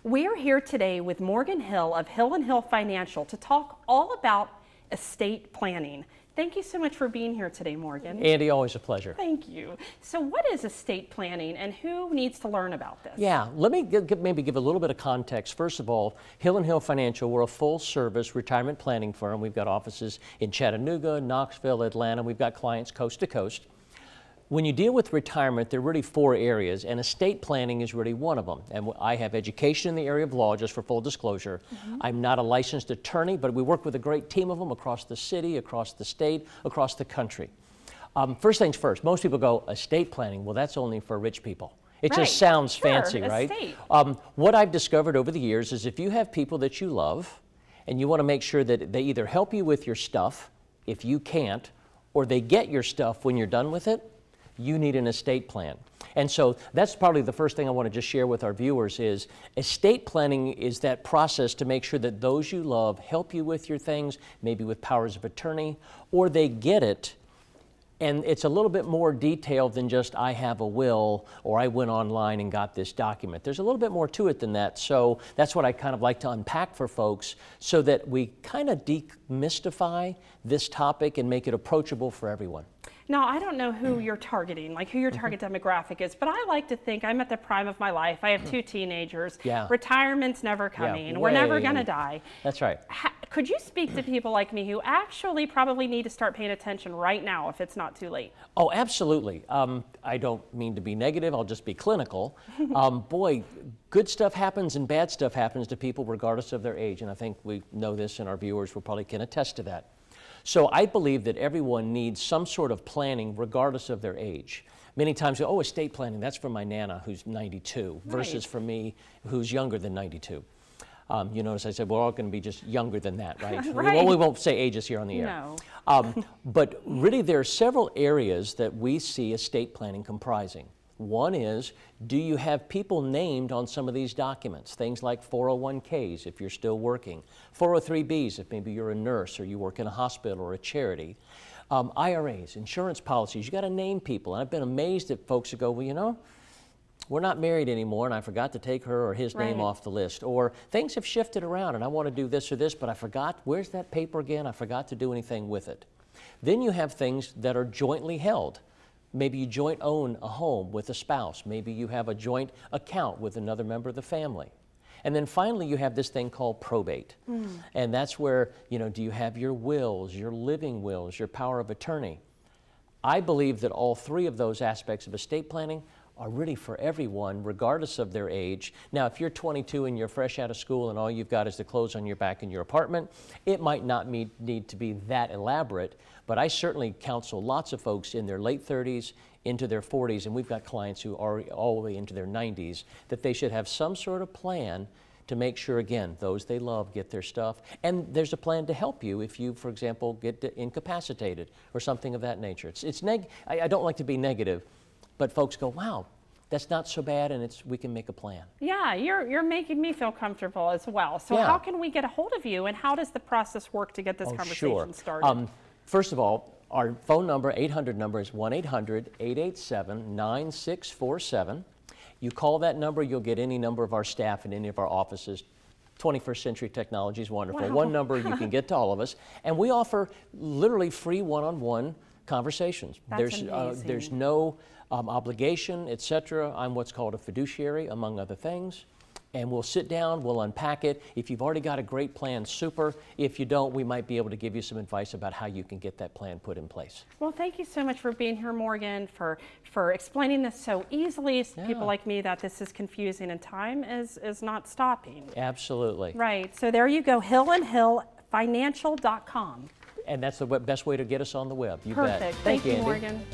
We're here today with Morgan Hill of Hill & Hill Financial to talk all about estate planning. Thank you so much for being here today, Morgan. Andy, always a pleasure. Thank you. So what is estate planning and who needs to learn about this? Yeah, let me maybe give a little bit of context. First of all, Hill & Hill Financial, we're a full-service retirement planning firm. We've got offices in Chattanooga, Knoxville, Atlanta. We've got clients coast to coast. When you deal with retirement, there are really four areas, and estate planning is really one of them. And I have education in the area of law, just for full disclosure. I'm not a licensed attorney, but we work with a great team of them across the city, across the state, across the country. First things first, most people go, estate planning, well, that's only for rich people. It just sounds fancy, right? What I've discovered over the years is if you have people that you love, and you want to make sure that they either help you with your stuff, if you can't, or they get your stuff when you're done with it, you need an estate plan. And so that's probably the first thing I want to just share with our viewers is estate planning is that process to make sure that those you love help you with your things, maybe with powers of attorney, or they get it. And it's a little bit more detailed than just I have a will or I went online and got this document. There's a little bit more to it than that. So that's what I kind of like to unpack for folks so that we kind of demystify this topic and make it approachable for everyone. Now, I don't know who you're targeting, like who your target demographic is, but I like to think I'm at the prime of my life. I have two teenagers. Retirement's never coming. We're never going to die. That's right. Could you speak to people like me who actually probably need to start paying attention right now if it's not too late? Oh, absolutely. I don't mean to be negative. I'll just be clinical. Boy, good stuff happens and bad stuff happens to people regardless of their age. And I think we know this and our viewers will probably can attest to that. So I believe that everyone needs some sort of planning regardless of their age. Many times, oh, estate planning, that's for my Nana who's 92 versus for me who's younger than 92. You notice I said we're all going to be just younger than that, right? Well, we won't say ages here on the air. No. But really there are several areas that we see estate planning comprising. One is, do you have people named on some of these documents? Things like 401ks if you're still working, 403bs if maybe you're a nurse or you work in a hospital or a charity, IRAs, insurance policies, you got to name people. And I've been amazed at folks who go, well, you know, we're not married anymore and I forgot to take her or his name off the list. Or things have shifted around and I want to do this or this, but I forgot, where's that paper again? I forgot to do anything with it. Then you have things that are jointly held. Maybe you joint own a home with a spouse. Maybe you have a joint account with another member of the family. And then finally you have this thing called probate. And that's where, you know, do you have your wills, your living wills, your power of attorney? I believe that all three of those aspects of estate planning are really for everyone, regardless of their age. Now, if you're 22 and you're fresh out of school and all you've got is the clothes on your back in your apartment, it might not need to be that elaborate, but I certainly counsel lots of folks in their late 30s into their 40s, and we've got clients who are all the way into their 90s, that they should have some sort of plan to make sure, again, those they love get their stuff. And there's a plan to help you if you, for example, get incapacitated or something of that nature. I don't like to be negative, but folks go, wow, that's not so bad, and we can make a plan. Yeah, you're making me feel comfortable as well. So how can we get a hold of you, and how does the process work to get this conversation started? First of all, our phone number, 800 number is 1-800-887-9647. You call that number, you'll get any number of our staff in any of our offices. 21st century technology is wonderful. One number, you can get to all of us. And we offer literally free one-on-one conversations. There's no obligation, etc. I'm what's called a fiduciary, among other things. And we'll sit down, we'll unpack it. If you've already got a great plan, super. If you don't, we might be able to give you some advice about how you can get that plan put in place. Well, thank you so much for being here, Morgan, for explaining this so easily to people like me that this is confusing and time is not stopping. Absolutely. Right. So there you go, hillandhillfinancial.com. And that's the best way to get us on the web. You Perfect. bet. Thank you, Andy. Morgan.